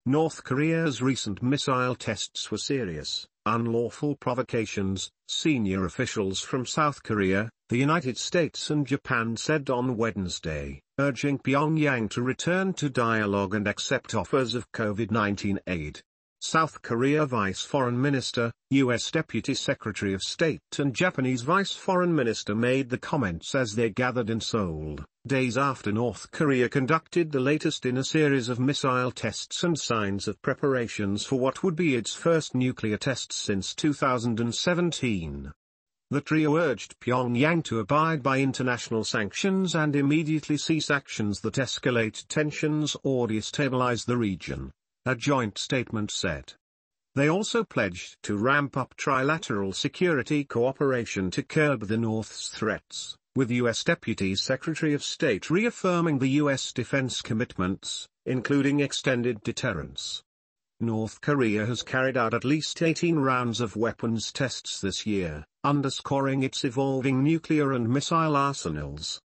North Korea's recent missile tests were serious, unlawful provocations, senior officials from South Korea, the United States and Japan said on Wednesday, urging Pyongyang to return to dialogue and accept offers of COVID-19 aid. South Korea Vice Foreign Minister, U.S. Deputy Secretary of State and Japanese Vice Foreign Minister made the comments as they gathered in Seoul, days after North Korea conducted the latest in a series of missile tests and signs of preparations for what would be its first nuclear tests since 2017. The trio urged Pyongyang to abide by international sanctions and immediately cease actions that escalate tensions or destabilize the region, a joint statement said. They also pledged to ramp up trilateral security cooperation to curb the North's threats, with U.S. Deputy Secretary of State reaffirming the U.S. defense commitments, including extended deterrence. North Korea has carried out at least 18 rounds of weapons tests this year, underscoring its evolving nuclear and missile arsenals.